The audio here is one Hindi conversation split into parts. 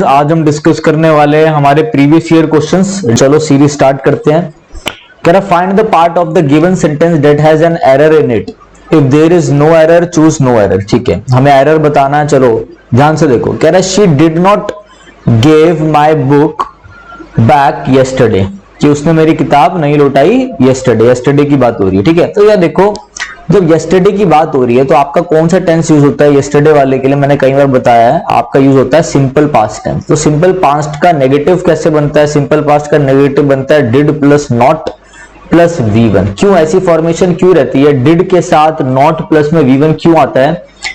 आज हम डिस्कस करने वाले हैं हमारे प्रीवियस ईयर क्वेश्चंस। चलो सीरीज स्टार्ट करते हैं। कह रहा find the part of the given sentence that has an error in it. If there is no error choose no error. ठीक है, हमें एरर बताना है। चलो ध्यान से देखो। कह रहा she did not give my book back yesterday, कि उसने मेरी किताब नहीं लौटाई येस्टरडे। येस्टरडे की बात हो रही है। ठीक है, तो यार देखो, जब येस्टरडे की बात हो रही है तो आपका कौन सा टेंस यूज होता है येस्टरडे वाले के लिए? मैंने कई बार बताया है, आपका यूज होता है सिंपल पास्ट टेंस। तो सिंपल पास्ट का नेगेटिव कैसे बनता है? सिंपल पास्ट का नेगेटिव बनता है did plus not plus V1। क्यों ऐसी फॉर्मेशन क्यों रहती है? डिड के साथ नॉट प्लस में V1 क्यों आता है?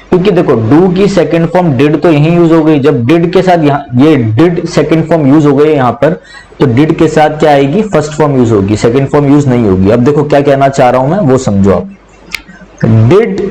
क्योंकि देखो डू की सेकंड फॉर्म डिड तो यही यूज हो गई। जब डिड के साथ ये डिड सेकंड फॉर्म यूज हो गई यहाँ पर, तो डिड के साथ क्या आएगी? फर्स्ट फॉर्म यूज होगी, सेकंड फॉर्म यूज नहीं होगी। अब देखो क्या कहना चाह रहा हूं मैं, वो समझो आप। डिड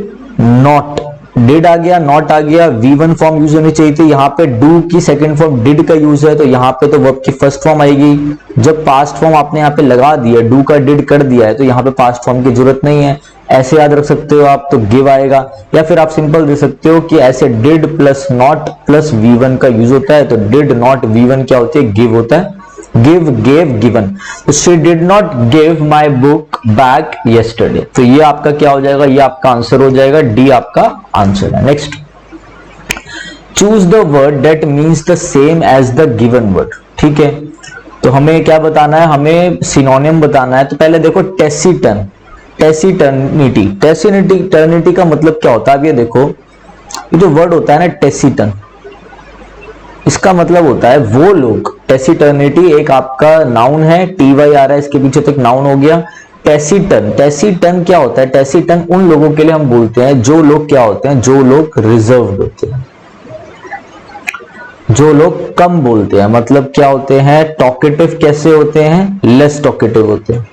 नॉट, डिड आ गया, नॉट आ गया, V1 फॉर्म यूज होनी चाहिए थी। यहाँ पे डू की सेकंड फॉर्म डिड का यूज है, तो यहाँ पे तो वर्ब की फर्स्ट फॉर्म आएगी। जब पास्ट फॉर्म आपने यहाँ पे लगा दिया, डू का डिड कर दिया है, तो यहाँ पे पास्ट फॉर्म की जरूरत नहीं है। ऐसे याद रख सकते हो आप, तो गिव आएगा। या फिर आप सिंपल दे सकते हो कि ऐसे did plus not plus V1 का यूज होता है, तो डिड नॉट V1 क्या होती है? गिव होता है। Give, gave, given. तो she did not give my book back yesterday. तो ये आपका क्या हो जाएगा? ये आपका आंसर हो जाएगा, डी आपका आंसर है। Next, choose the word that means the same as the given word. ठीक है, तो हमें क्या बताना है? हमें सिनोनिम बताना है। तो पहले देखो टेसिटन, टेसिटर्निटी। टेसिटर्निटी का मतलब क्या होता है? अब ये देखो, ये जो वर्ड होता है ना टेसिटन, इसका मतलब होता है वो लोग। टेसिटर्निटी एक आपका नाउन है, TY आ रहा है इसके पीछे, तक नाउन हो गया। टेसिटन, टेसिटन क्या होता है? टेसिटन उन लोगों के लिए हम बोलते हैं जो लोग क्या होते हैं? जो लोग रिजर्व्ड होते हैं, जो लोग कम बोलते हैं। मतलब क्या होते हैं? टॉकेटिव कैसे होते हैं? लेस टॉकेटिव होते हैं,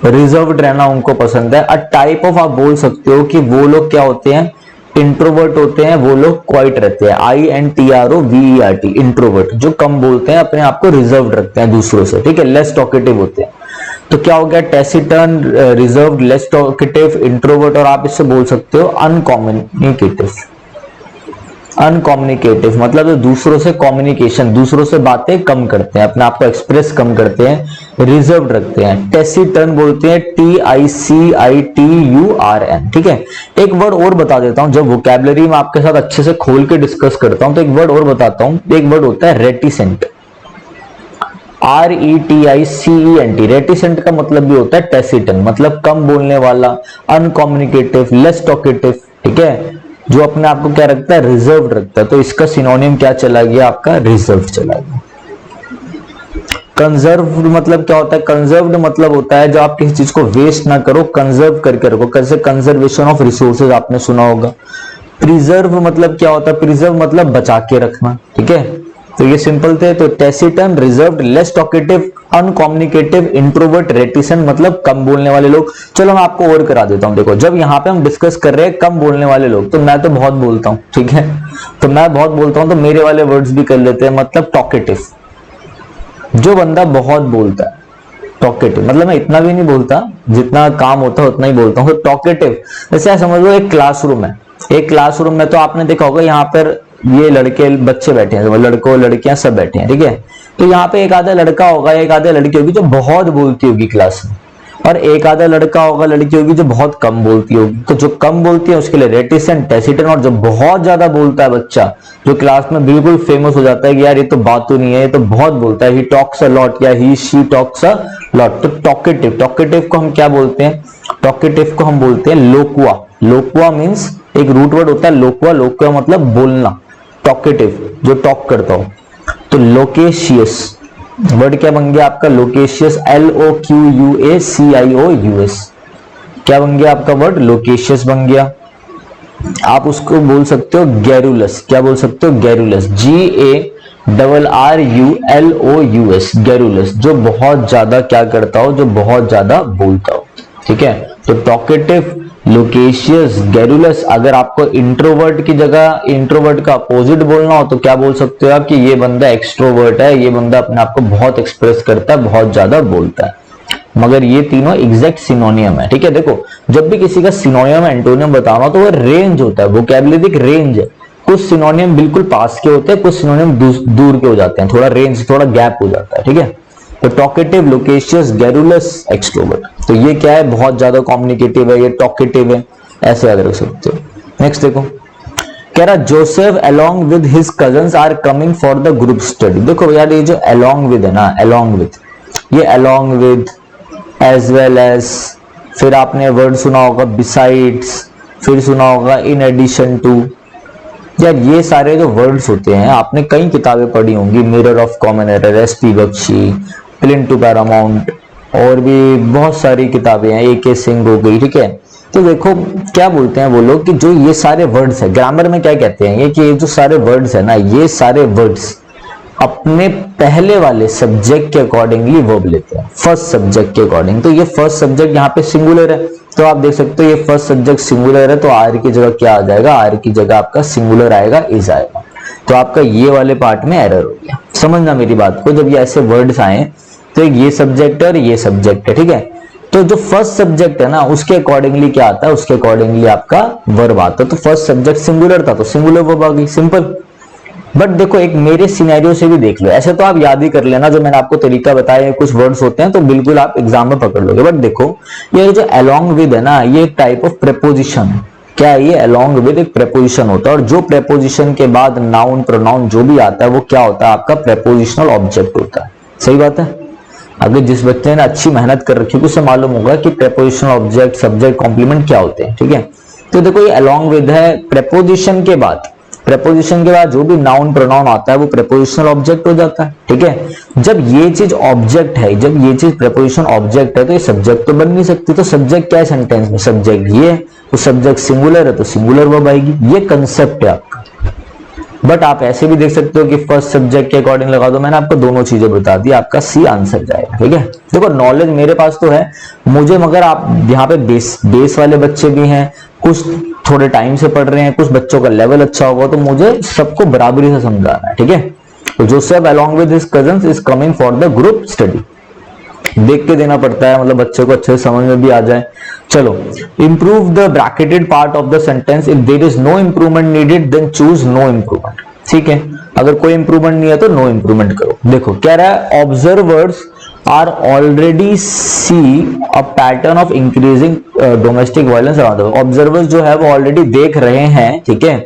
रिजर्व्ड रहना उनको पसंद है। अ टाइप ऑफ, आप बोल सकते हो कि वो लोग क्या होते हैं? इंट्रोवर्ट होते हैं। वो लोग क्वाइट रहते हैं, INTROVERT, इंट्रोवर्ट, जो कम बोलते हैं, अपने आप को रिजर्व्ड रखते हैं दूसरों से। ठीक है, लेस टॉकेटिव होते हैं। तो क्या हो गया? Taciturn, reserved, less talkative, introvert. और आप इससे बोल सकते हो अनकम्युनिकेटिव। अनकम्युनिकेटिव मतलब दूसरों से कम्युनिकेशन, दूसरों से बातें कम करते हैं, अपने आप को एक्सप्रेस कम करते हैं, रिजर्व रखते हैं। टेसिटर्न बोलते हैं TICITURN। ठीक है, एक वर्ड और बता देता हूं। जब वोकैबुलरी में आपके साथ अच्छे से खोल के डिस्कस करता हूं, तो एक वर्ड और बताता हूं। एक वर्ड होता है रेटिसेंट, RETICENT। रेटिसेंट का मतलब भी होता है टेसिटन, मतलब कम बोलने वाला, अनकम्युनिकेटिव, लेस टॉकेटिव। ठीक है, जो अपने आप को क्या रखता है? रिजर्व रखता है। तो इसका सिनोनिम क्या चला गया? आपका रिजर्व चला गया। कंजर्व्ड मतलब क्या होता है? कंजर्व्ड मतलब होता है जो आप किसी चीज को वेस्ट ना करो, कंजर्व करके रखो। कैसे? कंजर्वेशन ऑफ रिसोर्सेज आपने सुना होगा। प्रिजर्व मतलब क्या होता है? प्रिजर्व मतलब बचा के रखना। ठीक है, तो ये सिंपल थे। तो taciturn, reserved, less talkative, uncommunicative, introvert, reticent मतलब कम बोलने वाले लोग। चलो मैं आपको और करा देता हूं। देखो, जब यहाँ पे हम डिस्कस कर रहे हैं कम बोलने वाले लोग, तो मैं तो बहुत बोलता हूं। ठीक है, तो मैं बहुत बोलता हूं, तो मेरे वाले वर्ड्स भी कर लेते हैं। मतलब टॉकेटिव, जो बंदा बहुत बोलता है। टॉकेटिव मतलब मैं इतना भी नहीं बोलता, जितना काम होता है उतना ही बोलता हूँ। तो टॉकेटिव, जैसे समझ लो एक क्लासरूम है। एक क्लासरूम में तो आपने देखा होगा, यहाँ पर ये लड़के बच्चे बैठे हैं, लड़कों लड़कियां सब बैठे हैं। ठीक है, तो यहाँ पे एक आधा लड़का होगा, एक आधा लड़की होगी जो बहुत बोलती होगी क्लास में, और एक आधा लड़का होगा, लड़की होगी जो बहुत कम बोलती होगी। तो जो कम बोलती है उसके लिए रेटिसेंट, टेसिटन। और जो बहुत ज्यादा बोलता है बच्चा, जो क्लास में बिल्कुल फेमस हो जाता है कि यार ये तो बात तो नहीं है, ये तो बहुत बोलता है, ही टॉक्स अ लॉट या ही शी टॉक्स अ लॉट। तो टॉकेटिव, टॉकेटिव को हम क्या बोलते हैं? टॉकेटिव को हम बोलते हैं लोकुआ। लोकुआ मीन्स एक रूट वर्ड होता है लोकुआ। लोकुआ मतलब बोलना, टॉकेटिव जो टॉक करता हो। तो लोकेशियस वर्ड क्या बन गया आपका? Loquacious, LOQUACIOUS। क्या बन गया आपका वर्ड? लोकेशियस बन गया। आप उसको बोल सकते हो गैरुलस। क्या बोल सकते हो? गैरुलस, GARRULOUS, गैरुलस, जो बहुत ज्यादा क्या करता हो? जो बहुत ज्यादा बोलता हो। ठीक है, तो टॉकेटिव, लोकेशियस, गैरुलस। अगर आपको इंट्रोवर्ट की जगह इंट्रोवर्ट का अपोजिट बोलना हो तो क्या बोल सकते हो आप? कि ये बंदा एक्सट्रोवर्ट है, ये बंदा अपने आप को बहुत एक्सप्रेस करता है, बहुत ज्यादा बोलता है। मगर ये तीनों एग्जैक्ट सिनोनियम है। ठीक है, देखो जब भी किसी का सिनोनियम एंटोनियम बताना हो तो वो रेंज होता है, वोकैबुलरी एक रेंज है। कुछ सिनोनिम बिल्कुल पास के होते हैं, कुछ सिनोनिम दूर के हो जाते हैं, थोड़ा रेंज, थोड़ा गैप हो जाता है, ठीक है। तो टॉकेटिव, लोकेशियस, गैरुलस, एक्सट्रोवर्ट, तो ये क्या है, बहुत ज्यादा कम्युनिकेटिव है, ये टॉकेटिव है, ऐसे याद रख सकते हो। नेक्स्ट देखो, कह रहा Joseph along with his cousins are coming for the group study. देखो यार ये जो अलोंग विद है ना, अलोंग विद, ये along with, as well as, फिर आपने वर्ड सुना होगा बिसाइड्स, फिर सुना होगा इन एडिशन टू। यार ये सारे जो वर्ड्स होते हैं आपने कई किताबें पढ़ी होंगी, mirror of common error, SP Bakshi, plinth to paramount, और भी बहुत सारी किताबें हैं, ए.के. सिंह हो गई, ठीक है। तो देखो क्या बोलते हैं वो लोग कि जो ये सारे वर्ड्स है, ग्रामर में क्या कहते हैं ये, कि ये जो सारे वर्ड्स है ना, ये सारे वर्ड्स अपने पहले वाले सब्जेक्ट के अकॉर्डिंगली वर्ब लेते हैं, फर्स्ट सब्जेक्ट के अकॉर्डिंग। तो ये फर्स्ट सब्जेक्ट यहाँ पे सिंगुलर है, तो आप देख सकते हो ये फर्स्ट सब्जेक्ट सिंगुलर है, तो आर की जगह क्या आ जाएगा, आर की जगह आपका सिंगुलर आएगा, इज आएगा। तो आपका ये वाले पार्ट में एरर हो गया। समझना मेरी बात को, जब ये ऐसे वर्ड्स आए तो ये सब्जेक्ट है और ये सब्जेक्ट है, ठीक है। तो जो फर्स्ट सब्जेक्ट है ना उसके अकॉर्डिंगली क्या आता है, उसके अकॉर्डिंगली आपका वर्ब आता है। तो फर्स्ट सब्जेक्ट सिंगुलर था तो सिंगुलर वर्ब आ गई, सिंपल। बट देखो एक मेरे सिनेरियो से भी देख लो, ऐसे तो आप याद ही कर लेना, जो मैंने आपको तरीका बताया, कुछ वर्ड्स होते हैं तो बिल्कुल आप एग्जाम में पकड़ लोगे। बट देखो ये जो अलोंग विद है ना, ये एक टाइप ऑफ प्रेपोजिशन है। क्या है ये, अलोंग विद एक प्रेपोजिशन होता है, और जो प्रेपोजिशन के बाद नाउन प्रोनाउन जो भी आता है वो क्या होता है, आपका प्रेपोजिशनल ऑब्जेक्ट होता है। सही बात है। अगर जिस बच्चे ने अच्छी मेहनत कर रखी है उसे मालूम होगा कि प्रेपोजिशनल ऑब्जेक्ट, सब्जेक्ट, कॉम्प्लीमेंट क्या होते हैं, ठीक है। तो देखो ये अलोंग विद है, प्रेपोजिशन के बाद, प्रेपोजिशन के बाद जो भी नाउन प्रोनाउन आता है वो प्रेपोजिशनल ऑब्जेक्ट हो जाता है, ठीक है। जब ये चीज ऑब्जेक्ट है, जब ये चीज प्रेपोजिशन ऑब्जेक्ट है तो ये सब्जेक्ट तो बन नहीं सकती। तो सब्जेक्ट क्या है सेंटेंस में, सब्जेक्ट ये है, तो सब्जेक्ट सिंगुलर है तो सिंगुलर वर्ब आएगी, ये कंसेप्ट है आपका। बट आप ऐसे भी देख सकते हो कि फर्स्ट सब्जेक्ट के अकॉर्डिंग लगा दो, मैंने आपको दोनों चीजें बता दी, आपका सी आंसर जाएगा, ठीक है। देखो नॉलेज मेरे पास तो है मुझे, मगर आप यहाँ पे बेस वाले बच्चे भी हैं, कुछ थोड़े टाइम से पढ़ रहे हैं, कुछ बच्चों का लेवल अच्छा होगा, तो मुझे सबको बराबरी से समझाना है, ठीक है। तो Joseph along with his cousins is coming for the group study, देख के देना पड़ता है, मतलब बच्चे को अच्छे से समझ में भी आ जाए। चलो, improve the bracketed part of the sentence, if there is no improvement needed then choose no improvement, ठीक है। अगर कोई इंप्रूवमेंट नहीं है तो नो इंप्रूवमेंट करो। देखो कह रहा है observers are already see a pattern of increasing domestic violence around the world. Observers जो है वो ऑलरेडी देख रहे हैं, ठीक है।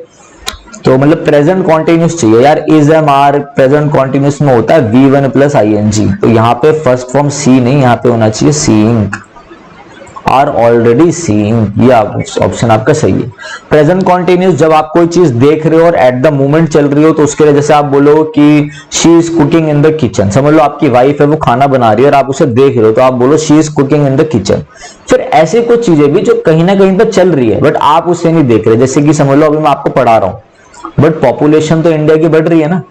तो मतलब प्रेजेंट कॉन्टिन्यूस चाहिए यार, is am are present continuous में होता है V1 प्लस ING, तो यहाँ पे फर्स्ट फॉर्म सी नहीं, यहाँ पे होना चाहिए सीइंग, आर ऑलरेडी सीइंग, ये ऑप्शन आपका सही है। प्रेजेंट कॉन्टिन्यूस जब आप कोई चीज देख रहे हो और एट द मोमेंट चल रही हो, तो उसके लिए जैसे आप बोलो कि she is cooking in the kitchen, समझ लो आपकी वाइफ है वो खाना बना रही है और आप उसे देख रहे हो, तो आप बोलो she is cooking in the kitchen. फिर ऐसी कुछ चीजें भी जो कहीं ना कहीं पर चल रही है बट आप उसे नहीं देख रहे, जैसे कि समझ लो अभी मैं आपको पढ़ा रहा हूँ बट पॉपुलेशन तो इंडिया की बढ़ रही है ना,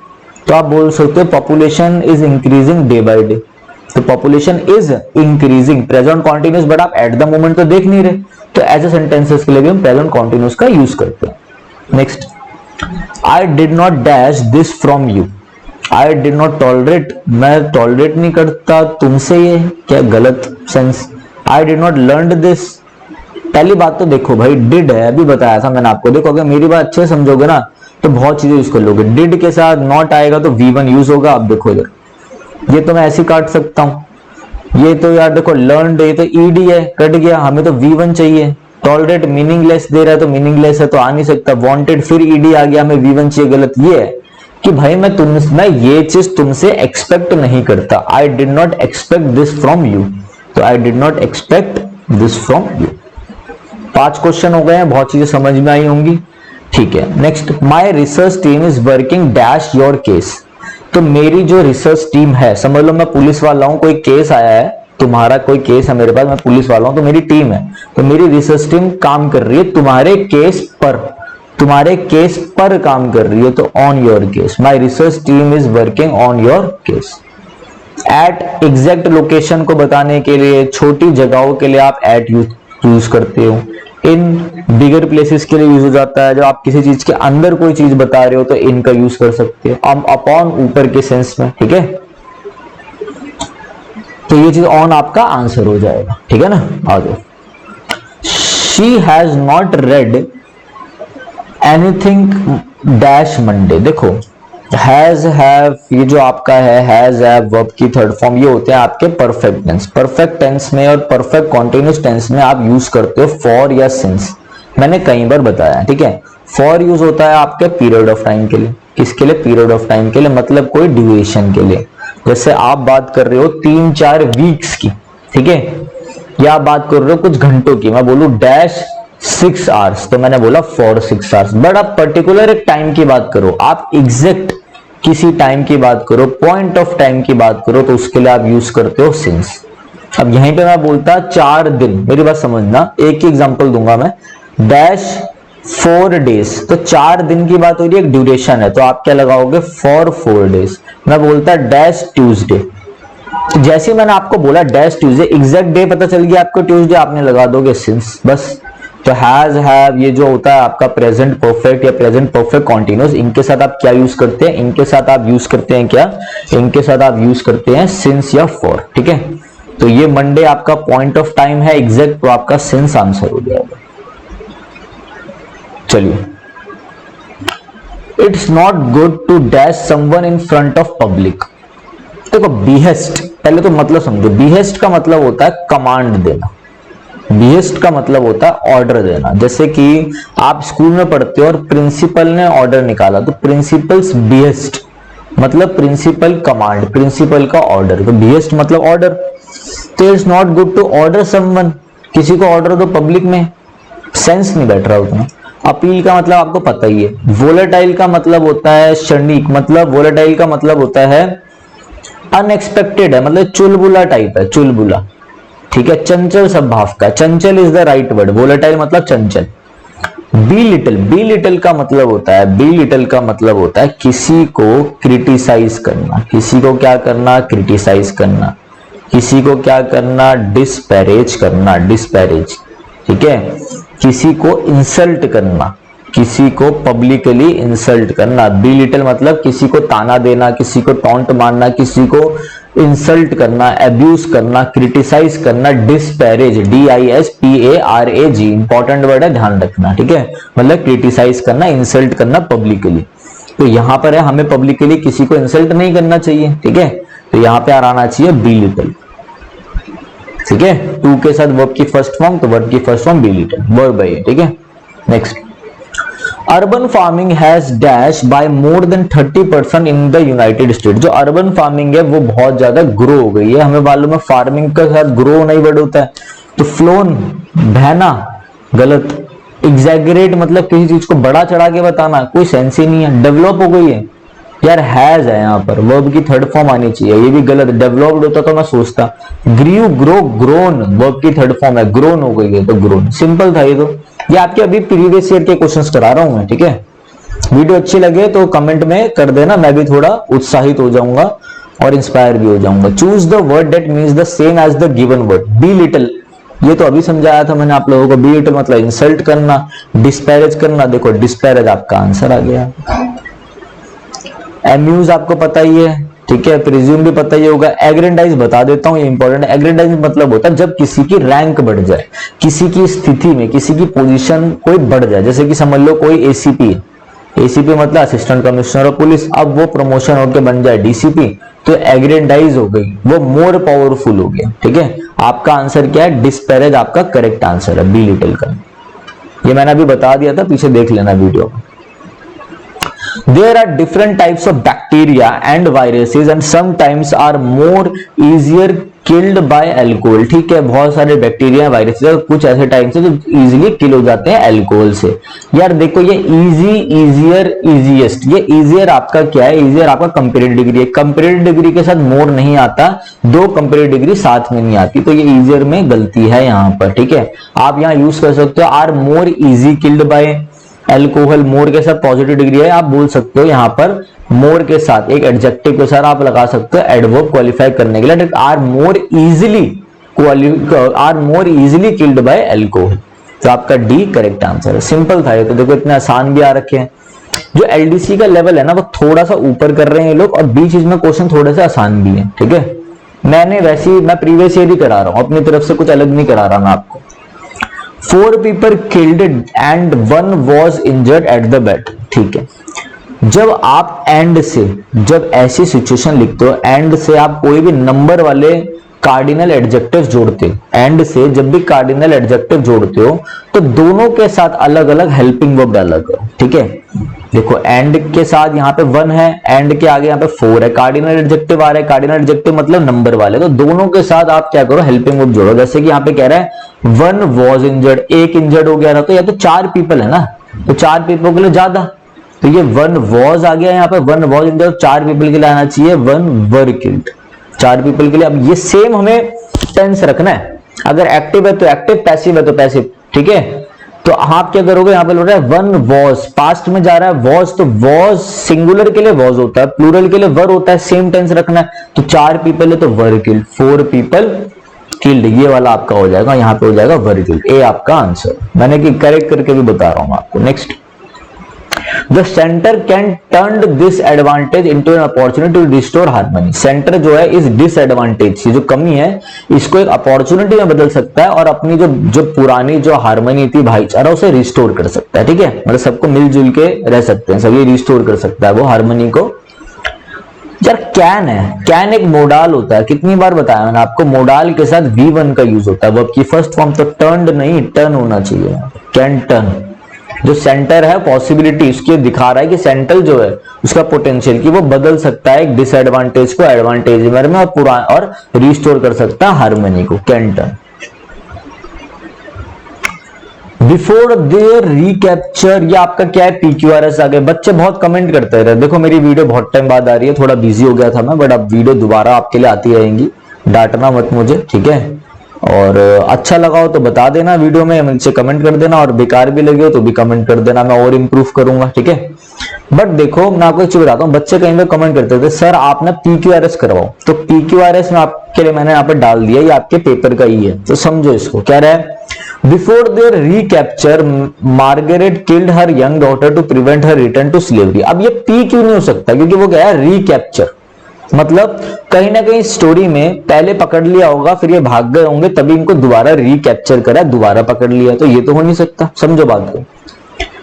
तो आप बोल सकते हो population is increasing day by day. तो population is increasing present continuous, but आप एट द मोमेंट तो देख नहीं रहे, तो ऐसे सेंटेंसेस के लिए भी हम प्रेजेंट कॉन्टिन्यूस का यूज करते हैं। Next, I did not dash this from you, I did not tolerate, मैं टॉलरेट नहीं करता तुमसे, ये क्या गलत sense. I did not learn this, पहली बात तो देखो भाई डिड है, अभी बताया था मैंने आपको। देखो अगर मेरी बात अच्छे से समझोगे ना तो बहुत चीजें यूज कर लोगे। डिड के साथ नॉट आएगा तो V1 यूज होगा। अब देखो इधर ये तो मैं ऐसे काट सकता हूं, ये तो यार देखो लर्न ये तो ED है, कट गया, हमें तो V1 चाहिए। टॉलरेट मीनिंगलेस दे रहा है तो मीनिंगलेस है तो आ नहीं सकता। वांटेड फिर ED आ गया, हमें V1 चाहिए। गलत ये है कि भाई मैं ये चीज तुमसे एक्सपेक्ट नहीं करता। I did not expect this from you, तो I did not expect this from you. 5 question हो गए हैं, बहुत चीजें समझ में आई होंगी, ठीक है। Next, my research team is working dash your case, तो मेरी जो रिसर्च टीम है, समझ लो मैं पुलिस वाला हूं, कोई केस आया है, तुम्हारा कोई केस है मेरे पास, मैं पुलिस वाला हूं, तो मेरी टीम है, तो मेरी रिसर्च टीम काम कर रही है तुम्हारे केस पर, तुम्हारे केस पर काम कर रही है, तो on your case. My research team is working on your case. At exact location को बताने के लिए, छोटी जगहों के लिए आप एट यूज करते हो। इन बिगर प्लेसेस के लिए यूज हो जाता है, जब आप किसी चीज के अंदर कोई चीज बता रहे हो तो इन का यूज कर सकते हो। अब अपॉन ऊपर के सेंस में, ठीक है। तो ये चीज ऑन आपका आंसर हो जाएगा, ठीक है ना। आ जाओ। She has not red anything dash Monday. देखो हैज हैव ये जो आपका है हैज हैव वर्ब की थर्ड फॉर्म ये होते हैं आपके परफेक्ट टेंस। परफेक्ट टेंस में और परफेक्ट कॉन्टिन्यूस टेंस में आप यूज करते हो फॉर या सिंस, मैंने कई बार बताया, ठीक है। फॉर यूज होता है आपके पीरियड ऑफ टाइम के लिए। किसके लिए? पीरियड ऑफ टाइम के लिए, मतलब कोई ड्यूरेशन के लिए। जैसे आप बात कर रहे हो 3-4 वीक्स की, ठीक है, या आप बात कर रहे हो कुछ घंटों की, मैं बोलूं डैश 6 आवर्स तो मैंने बोला फॉर 6 आवर्स। बट आप पर्टिकुलर एक टाइम की बात करो, आप एग्जैक्ट किसी टाइम की बात करो, पॉइंट ऑफ टाइम की बात करो, तो उसके लिए आप यूज करते हो सिंस। अब यहीं पे मैं बोलता 4 दिन, मेरी बात समझना, एक ही एग्जांपल दूंगा मैं, डैश 4 डेज, तो 4 दिन की बात हो रही है, एक ड्यूरेशन है, तो आप क्या लगाओगे? For 4 days. मैं बोलता डैश ट्यूसडे, जैसे मैंने आपको बोला डैश ट्यूसडे, एग्जैक्ट डे पता चल गया आपको ट्यूसडे, आपने लगा दोगे सिंस, बस। तो हैज हैव ये जो होता है आपका प्रेजेंट परफेक्ट या प्रेजेंट परफेक्ट कॉन्टिन्यूस, इनके साथ आप क्या यूज करते हैं? इनके साथ आप यूज करते हैं क्या? इनके साथ आप यूज करते हैं सिंस या फॉर, ठीक है। तो ये मंडे आपका पॉइंट ऑफ टाइम है एग्जैक्ट, तो आपका सिंस आंसर हो जाएगा। चलिए, it's not good to dash someone in front of public. देखो बिहेस्ट, पहले तो मतलब समझो, बिहेस्ट का मतलब होता है कमांड देना, बिहेस्ट का मतलब होता है ऑर्डर देना। जैसे कि आप स्कूल में पढ़ते हो और प्रिंसिपल ने ऑर्डर निकाला, तो प्रिंसिपल्स बिहेस्ट मतलब प्रिंसिपल कमांड, प्रिंसिपल का ऑर्डर, तो बिहेस्ट मतलब ऑर्डर। तो it's not good to order someone, किसी को ऑर्डर दो पब्लिक में, सेंस नहीं बैठ रहा उतना। अपील का मतलब आपको पता ही है। वोलेटाइल का मतलब होता है क्षणिक, मतलब वोलेटाइल का मतलब होता है अनएक्सपेक्टेड है, मतलब चुलबुला टाइप है, चुलबुला, ठीक है। चंचल स्वभाव का, चंचल is the right word, volatile मतलब चंचल। बी लिटिल, बी लिटिल का मतलब होता है, बी लिटिल का मतलब होता है किसी को क्रिटिसाइज करना, किसी को क्या करना? क्रिटिसाइज करना, किसी को क्या करना? डिस्पैरेज करना, डिस्पैरेज, ठीक है। किसी को इंसल्ट करना, किसी को पब्लिकली इंसल्ट करना। बी लिटिल मतलब किसी को ताना देना, किसी को टॉन्ट मारना, किसी को इंसल्ट करना, अब्यूज करना, क्रिटिसाइज करना। डिस्पैरेज, DISPARAG, इंपॉर्टेंट वर्ड है, ध्यान रखना, ठीक है। मतलब क्रिटिसाइज करना, इंसल्ट करना पब्लिकली। तो यहां पर है हमें पब्लिकली किसी को इंसल्ट नहीं करना चाहिए, ठीक है। तो यहां पे आना चाहिए बी लिटिल, ठीक है। टू के साथ वर्ब की फर्स्ट फॉर्म, तो वर्ब की first form be little, verb है, ठीक है। Next, urban farming has dash by more than 30% in the United state. जो अर्बन फार्मिंग है वो बहुत ज्यादा ग्रो हो गई है, हमें मालूम है फार्मिंग के साथ ग्रो नहीं वर्ड होता है। तो फ्लोन, बहना, गलत। एग्जैगरेट मतलब किसी चीज को बड़ा चढ़ा के बताना, कोई सेंस ही नहीं है। डेवलप हो गई है यार, हैज है यहाँ पर, वर्ब की थर्ड फॉर्म आनी चाहिए, ये भी गलत। डेवलप्ड होता तो मैं सोचता। ग्रीव, ग्रो, ग्रोन, वर्ब की थर्ड फॉर्म है, ग्रोन हो गई है तो ग्रोन। सिंपल था ये तो। ये आपके अभी प्रीवियस ईयर के क्वेश्चंस करा रहा हूं मैं, ठीक है। वीडियो अच्छी लगे तो कमेंट में कर देना, मैं भी थोड़ा उत्साहित हो जाऊंगा और इंस्पायर भी हो जाऊंगा। Choose the word that means the same as the given word. Belittle, ये तो अभी समझाया था मैंने आप लोगों को। बी लिटिल मतलब इंसल्ट करना, डिस्पैरेज करना। देखो डिस्पैरेज आपका आंसर आ गया। एम्यूज आपको पता ही है, ठीक है। प्रिज्यूम भी पता ही होगा। एग्रेंडाइज बता देता हूं, ये इंपॉर्टेंट है। एग्रेंडाइज मतलब होता है जब किसी की रैंक बढ़ जाए, किसी की स्थिति में, किसी की पोजीशन कोई बढ़ जाए। जैसे कि समझ लो कोई एसीपी है, एसीपी मतलब असिस्टेंट कमिश्नर ऑफ पुलिस, अब वो प्रमोशन होकर बन जाए डीसीपी, तो एग्रेंडाइज हो गई, वो मोर पावरफुल हो गया, ठीक है। आपका आंसर क्या है? डिस्पैरेज आपका करेक्ट आंसर है, बी लिटिल का। ये मैंने अभी बता दिया था, पीछे देख लेना video. There are different types of bacteria and viruses and sometimes are more easier killed by alcohol। ठीक है, बहुत सारे बैक्टीरिया वायरस कुछ ऐसे टाइप्स हैं जो इजीली किल हो जाते हैं अल्कोहल से। यार देखो ये इजी, इजियर, इजीएस्ट, ये इजियर आपका क्या है? इजियर आपका कंपेरेटिव डिग्री है। कंपेरेटिव डिग्री के साथ मोर नहीं आता, दो कंपेरेटिव डिग्री साथ में नहीं आती, तो ये इजियर में गलती है यहाँ पर, ठीक है। आप यहाँ यूज कर सकते हो are more easy killed by alcohol. More के साथ पॉजिटिव डिग्री है, आप बोल सकते हो यहाँ पर मोर के साथ एक एडजेक्टिव के साथ आप लगा सकते हो एडवर्ब क्वालिफाई करने के लिए। Are more easily killed by alcohol, तो आपका डी करेक्ट आंसर है। सिंपल था ये तो, देखो इतने आसान भी आ रखे हैं। जो एलडीसी का लेवल है ना वो थोड़ा सा ऊपर कर रहे हैं ये लोग, और बीच में क्वेश्चन थोड़े से आसान भी है, ठीक है। मैं प्रीवियस ईयर ही करा रहा हूं, अपनी तरफ से कुछ अलग नहीं करा रहा मैं आपको। 4 people killed and 1 was injured at the bat। ठीक है, जब आप एंड से, जब ऐसी सिचुएशन लिखते हो, एंड से आप कोई भी नंबर वाले कार्डिनल एडजेक्टिव जोड़ते हो, एंड से जब भी कार्डिनल एडजेक्टिव जोड़ते हो तो दोनों के साथ अलग अलग हेल्पिंग वर्ब डाला करो। ठीक है, देखो एंड के साथ यहाँ पे 1 है, एंड के आगे यहाँ पे 4 है, कार्डिनल एडजेक्टिव आ रहा है, कार्डिनल एडजेक्टिव मतलब नंबर वाले, तो दोनों के साथ आप क्या करो, हेल्पिंग वर्ब जोड़ो। जैसे कि यहाँ पे कह रहा है 1 वॉज इंजर्ड, एक इंजर्ड हो गया था, तो या तो 4 पीपल है ना, तो 4 पीपल के लिए ज्यादा, तो ये 1 वॉज आ गया यहाँ पे, 1 वॉज इंजर्ड, 4 पीपल के लिए आना चाहिए 1 वर किल्ड, 4 पीपल के लिए। अब ये सेम हमें टेंस रखना है, अगर एक्टिव है तो एक्टिव, पैसिव है तो पैसिव। ठीक है, तो आप क्या करोगे, यहाँ पे बोल रहा है 1 वॉज, पास्ट में जा रहा है वॉज, तो वॉज सिंगुलर के लिए वॉज होता है, प्लूरल के लिए वर होता है, सेम टेंस रखना है। तो 4 पीपल है तो वर किल्ड, 4 पीपल किल्ड, ये वाला आपका हो जाएगा, यहाँ पे हो जाएगा वर किल्ड। ए आपका आंसर, मैंने कि करेक्ट करके भी बता रहा हूं आपको। Next, The center can turn this advantage into an opportunity to restore harmony। Centre जो है इस डिसएडवांटेज की जो कमी है इसको एक अपॉर्चुनिटी में बदल सकता है और अपनी जो पुरानी जो हार्मनी थी, भाईचारा, उसे रिस्टोर कर सकता है। ठीक है, मतलब सबको मिलजुल के रह सकते हैं, सभी रिस्टोर कर सकता है वो हार्मनी को। यार कैन है, कैन एक मोडाल होता है, कितनी बार बताया मैंने आपको, मोडाल के साथ V1 का यूज होता है, वर्ब की फर्स्ट फॉर्म, तो टर्न्ड नहीं टर्न होना चाहिए, कैन टर्न। जो सेंटर है पॉसिबिलिटी उसकी दिखा रहा है कि सेंटर जो है उसका पोटेंशियल कि वो बदल सकता है एक डिसएडवांटेज को एडवांटेज में और पुराना और रिस्टोर कर सकता है हार्मनी को, can turn. Before their recapture, ये आपका क्या है, PQRS आ गए। बच्चे बहुत कमेंट करते रहे, देखो मेरी वीडियो बहुत टाइम बाद आ रही है, थोड़ा बिजी हो गया था मैं, बट अब वीडियो दोबारा आपके लिए आती रहेंगी, डांटना मत मुझे। ठीक है, और अच्छा लगा हो तो बता देना वीडियो में, मुझसे कमेंट कर देना, और बेकार भी लगे हो तो भी कमेंट कर देना, मैं और इंप्रूव करूंगा। ठीक है, बट देखो मैं आपको एक चीज बताता हूँ, बच्चे कहीं पे कमेंट करते थे सर आप ना PQRS करवाओ, तो PQRS में आपके लिए मैंने यहाँ पे डाल दिया, ये आपके पेपर का ही है, तो समझो इसको। क्या रहा है, before their recapture Margaret killed her young daughter to prevent her return to slavery. अब ये P क्यों नहीं हो सकता, क्योंकि वो क्या है, रिकैप्चर, मतलब कहीं ना कहीं स्टोरी में पहले पकड़ लिया होगा, फिर ये भाग गए होंगे, तभी इनको दोबारा रिकैप्चर करा, दोबारा पकड़ लिया, तो ये तो हो नहीं सकता। समझो बात को।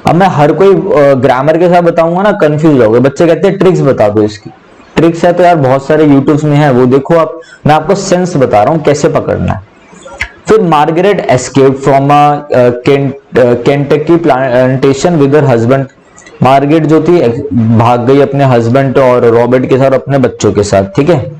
अब मैं हर कोई ग्रामर के साथ बताऊंगा ना, कंफ्यूज होगे। बच्चे कहते हैं ट्रिक्स बता दो इसकी, ट्रिक्स है तो यार बहुत सारे यूट्यूब में है, वो देखो आप, मैं आपको सेंस बता रहा हूं कैसे पकड़ना है। फिर Margaret escape from Kentucky plantation with her husband. Margaret जो थी भाग गई अपने हस्बैंड और रॉबर्ट के साथ, अपने बच्चों के साथ। ठीक है,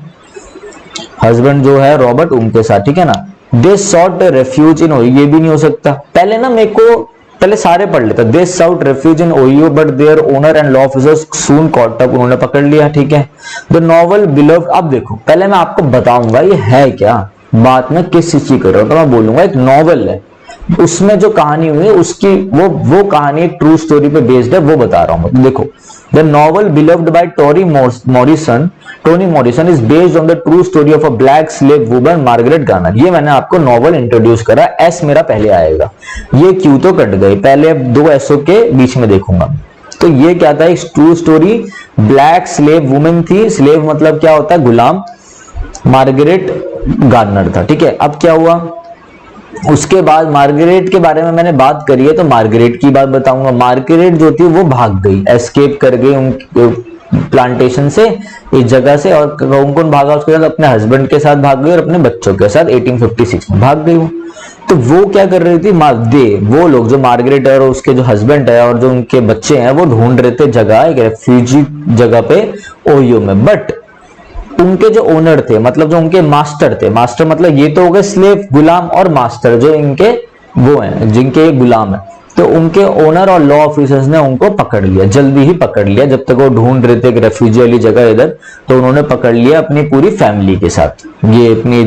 हस्बैंड जो है रॉबर्ट उनके साथ। ठीक है ना, दे सॉट रेफ्यूज इन ओहियो, ये भी नहीं हो सकता। पहले ना मेरे को पहले सारे पढ़ लेता, they sought refuge in Ohio but their owner and law officers soon caught up, उन्होंने पकड़ लिया। ठीक है, द नॉवल बिलव्ड। अब देखो पहले मैं आपको बताऊंगा ये है क्या, बात में किस चीज की कर रहा हूं, तो मैं बोलूंगा एक नॉवल है, उसमें जो कहानी हुई है उसकी वो कहानी एक ट्रू स्टोरी पे बेस्ड है, वो बता रहा हूं। देखो, the novel Beloved by Toni Morrison is based on the true story of a black slave woman Margaret Garner. ये मैंने आपको नॉवल इंट्रोड्यूस करा, एस मेरा पहले आएगा, ये क्यू तो कट गई, पहले अब 2 एसओ के बीच में देखूंगा। तो ये क्या था, एक true story, black slave woman थी, स्लेव मतलब क्या होता है, गुलाम, मार्गरेट गार्नर था। ठीक है, अब क्या हुआ, उसके बाद मार्गरेट के बारे में मैंने बात करी है, तो मार्गरेट की बात बताऊंगा। मार्गरेट जो थी वो भाग गई, एस्केप कर गई उन प्लांटेशन से, इस जगह से, और कौन भागा उसके साथ, अपने हस्बैंड के साथ भाग गई और अपने बच्चों के साथ 1856 में भाग गई वो। तो वो क्या कर रही थी, वो लोग जो मार्गरेट और उसके जो हस्बैंड है और जो उनके बच्चे हैं वो ढूंढ रहे थे जगह, एक रेफ्यूजी जगह पे ओहियो में। बट उनके जो ओनर थे, मतलब जो उनके मास्टर थे, मास्टर मतलब ये तो हो गए स्लेव, गुलाम, और मास्टर जो इनके वो हैं जिनके गुलाम है, तो उनके ओनर और लॉ ऑफिसर्स ने उनको पकड़ लिया, जल्दी ही पकड़ लिया, जब तक वो ढूंढ रहे थे एक रेफ्यूजी वाली जगह इधर, तो उन्होंने पकड़ लिया अपनी पूरी फैमिली के साथ, ये अपनी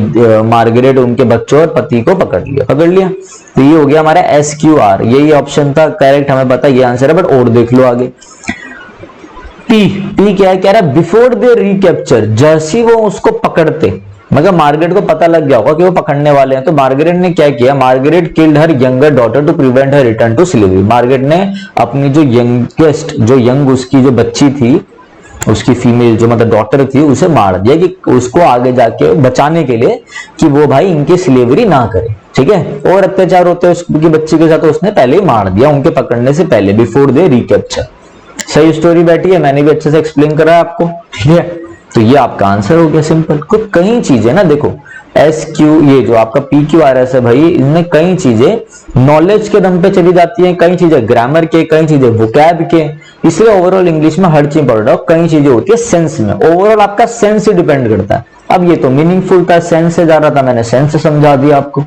मार्गरेट, उनके बच्चों और पति को पकड़ लिया। तो ये हो गया हमारा SQR, यही ऑप्शन था करेक्ट, हमें पता ये आंसर है, बट और देख लो आगे। टी क्या है, कह रहा है बिफोर दे रिकैप्चर, जैसी वो उसको पकड़ते, मगर मार्गरेट को पता लग गया होगा कि वो पकड़ने वाले हैं, तो मार्गरेट ने क्या किया, Margaret killed her younger daughter to prevent her return to slavery. Margaret ने अपनी जो यंगेस्ट, जो यंग उसकी जो बच्ची थी, उसकी फीमेल जो मतलब डॉटर थी, उसे मार दिया कि उसको आगे जाके बचाने के लिए कि वो भाई इनकी स्लेवरी ना करे। ठीक है, और अत्याचार होते हैं उसकी बच्ची के साथ तो उसने पहले ही मार दिया उनके पकड़ने से पहले, बिफोर दे रिकैप्चर। सही स्टोरी बैठी है, मैंने भी अच्छे से एक्सप्लेन करा है आपको, ठीक है। तो ये आपका आंसर हो गया सिंपल। कुछ कई चीजें ना देखो, एस क्यू ये जो आपका पी क्यू आर एस है भाई, इनमें कई चीजें नॉलेज के दम पे चली जाती हैं, कई चीजें ग्रामर के, कई चीजें वोकैब के, इसलिए ओवरऑल इंग्लिश में हर चीज पढ़ रहा हो, कई चीजें होती है सेंस में, ओवरऑल आपका सेंस ही डिपेंड करता है। अब ये तो मीनिंगफुल था, सेंस से जा रहा था, मैंने सेंस से समझा दिया आपको।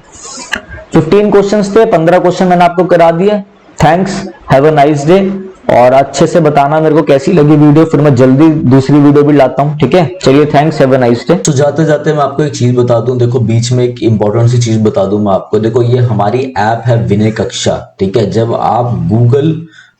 15 क्वेश्चंस थे, 15 क्वेश्चन मैंने आपको करा दिए। Thanks, have a nice day, और अच्छे से बताना मेरे को कैसी लगी वीडियो, फिर मैं जल्दी दूसरी वीडियो भी लाता हूं, ठीक है। चलिए thanks, have a nice day. तो जाते जाते मैं आपको एक चीज बता दूं, देखो बीच में एक इंपॉर्टेंट सी चीज बता दूं मैं आपको, देखो ये हमारी ऐप है विनय कक्षा, ठीक है। जब आप गूगल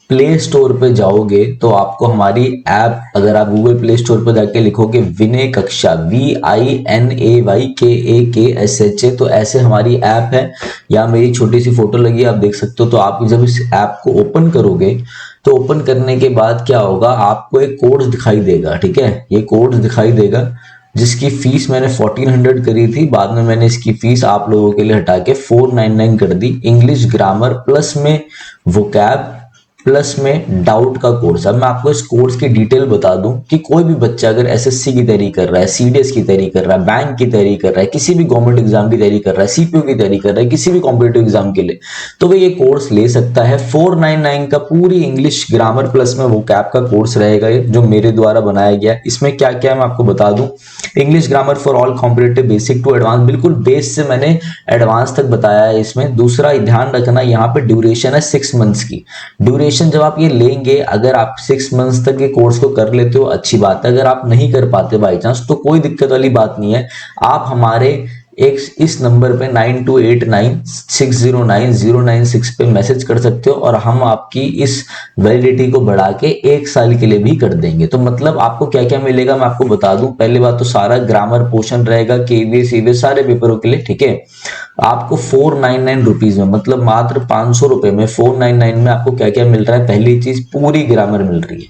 प्ले स्टोर पे जाओगे तो आपको हमारी ऐप, अगर आप गूगल प्ले स्टोर पे जाके लिखोगे विनय कक्षा, VINAYKAKSHA, तो ऐसे हमारी ऐप है। यहाँ मेरी छोटी सी फोटो लगी है, आप देख सकते हो। तो आप जब इस ऐप को ओपन करोगे तो ओपन करने के बाद क्या होगा, आपको एक कोड दिखाई देगा, ठीक है। ये कोड दिखाई देगा जिसकी फीस मैंने 1400 करी थी, बाद में मैंने इसकी फीस आप लोगों के लिए हटा के 499 कर दी। इंग्लिश ग्रामर प्लस में वोकैब प्लस में डाउट का कोर्स। अब मैं आपको इस कोर्स की डिटेल बता दूं कि कोई भी बच्चा अगर एसएससी की तैयारी कर रहा है, सीडीएस की तैयारी कर रहा है, बैंक की तैयारी कर रहा है, किसी भी गवर्नमेंट एग्जाम की तैयारी कर रहा है, सीपीयू की तैयारी कर रहा है, किसी भी कॉम्पिटिटिव एग्जाम के लिए, तो वो ये कोर्स ले सकता है। 499 का पूरी इंग्लिश ग्रामर प्लस में वोकैब का कोर्स रहेगा, ये जो मेरे द्वारा बनाया गया। इसमें क्या क्या मैं आपको बता दूं, English grammar for all competitive, basic to advance, बिल्कुल बेस से मैंने एडवांस तक बताया है इसमें। दूसरा ध्यान रखना, यहाँ पे ड्यूरेशन है 6 मंथ्स की। ड्यूरेशन जब आप ये लेंगे, अगर आप 6 मंथ्स तक ये कोर्स को कर लेते हो अच्छी बात है, अगर आप नहीं कर पाते बाई चांस तो कोई दिक्कत वाली बात नहीं है। आप हमारे इस नंबर पे 9289609096 पे मैसेज कर सकते हो और हम आपकी इस वैलिडिटी को बढ़ा के 1 साल के लिए भी कर देंगे। तो मतलब आपको क्या क्या मिलेगा मैं आपको बता दूं। पहली बात तो सारा ग्रामर पोर्शन रहेगा, केवीएस ईवीएस सारे पेपरों के लिए, ठीक है। आपको 499 रुपीज में, मतलब मात्र 500 रुपए में 499 में आपको क्या क्या मिल रहा है। पहली चीज, पूरी ग्रामर मिल रही है,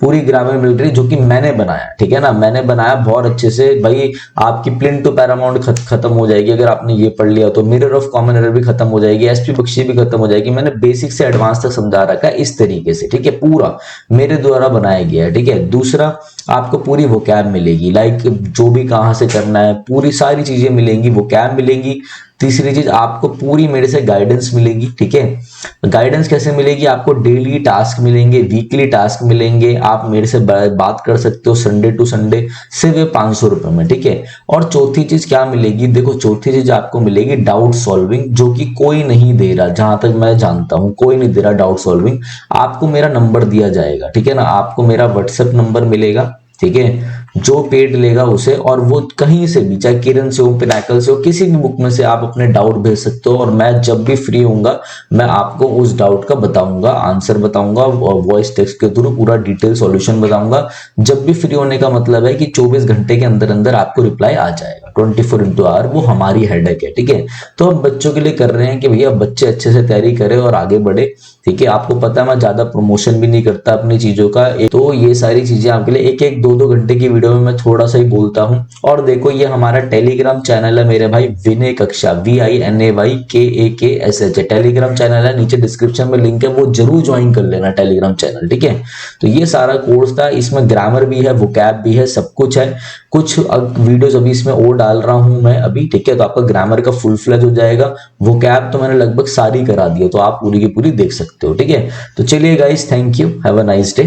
पूरी ग्रामर मिल रही है, जो कि मैंने बनाया, ठीक है ना। मैंने बनाया बहुत अच्छे से भाई। आपकी प्लिंट टू पैरामाउंट खत्म हो जाएगी अगर आपने ये पढ़ लिया तो, मिरर ऑफ कॉमन एरर भी खत्म हो जाएगी, एसपी बख्शी भी खत्म हो जाएगी। मैंने बेसिक से एडवांस तक समझा रखा है इस तरीके से, ठीक है। पूरा मेरे द्वारा बनाया गया है, ठीक है। दूसरा, आपको पूरी वोकैब मिलेगी, लाइक जो भी कहां से करना है, पूरी सारी चीजें मिलेंगी, वोकैब मिलेंगी। तीसरी चीज, आपको पूरी मेरे से गाइडेंस मिलेगी, ठीक है। गाइडेंस कैसे मिलेगी, आपको डेली टास्क मिलेंगे, वीकली टास्क मिलेंगे, आप मेरे से बात कर सकते हो संडे टू संडे, सिर्फ 500 रुपए में, ठीक है। और चौथी चीज क्या मिलेगी, देखो चौथी चीज आपको मिलेगी डाउट सॉल्विंग, जो कि कोई नहीं दे रहा, जहां तक मैं जानता हूं कोई नहीं दे रहा डाउट सॉल्विंग। आपको मेरा नंबर दिया जाएगा, ठीक है ना, आपको मेरा व्हाट्सएप नंबर मिलेगा, ठीक है। जो पेड लेगा उसे, और वो कहीं से भी, चाहे किरण से हो, पिनाकल से हो, किसी भी बुक में से आप अपने डाउट भेज सकते हो, और मैं जब भी फ्री होऊंगा मैं आपको उस डाउट का बताऊंगा, आंसर बताऊंगा, वॉइस टेक्स्ट के थ्रू पूरा डिटेल सॉल्यूशन बताऊंगा। जब भी फ्री होने का मतलब है कि 24 घंटे के अंदर अंदर आपको रिप्लाई आ जाएगा, 24x, वो हमारी हेडेक है, ठीक है। तो हम बच्चों के लिए कर रहे हैं कि भैया बच्चे अच्छे से तैयारी करें और आगे बढ़े, ठीक है। आपको पता है मैं ज्यादा प्रमोशन भी नहीं करता अपनी चीजों का, तो ये सारी चीजें आपके लिए 1-1, 2-2 घंटे की वीडियो में मैं थोड़ा सा ही बोलता हूं। और देखो ये हमारा टेलीग्राम चैनल है मेरे भाई, विनय कक्षा, VINAYKAKSH टेलीग्राम चैनल है, नीचे डिस्क्रिप्शन में लिंक है, वो जरूर ज्वाइन कर लेना टेलीग्राम चैनल, ठीक है। तो ये सारा कोर्स था, इसमें ग्रामर भी है, वोकैब भी है, सब कुछ है। कुछ वीडियोस अभी इसमें और डाल रहा हूं मैं अभी, ठीक है। तो आपका ग्रामर का फुल फ्लेज हो जाएगा, वोकैब तो मैंने लगभग सारी करा दी है, तो आप पूरी की पूरी देख सकते हो, ठीक है। तो चलिए guys, thank you, have a nice day.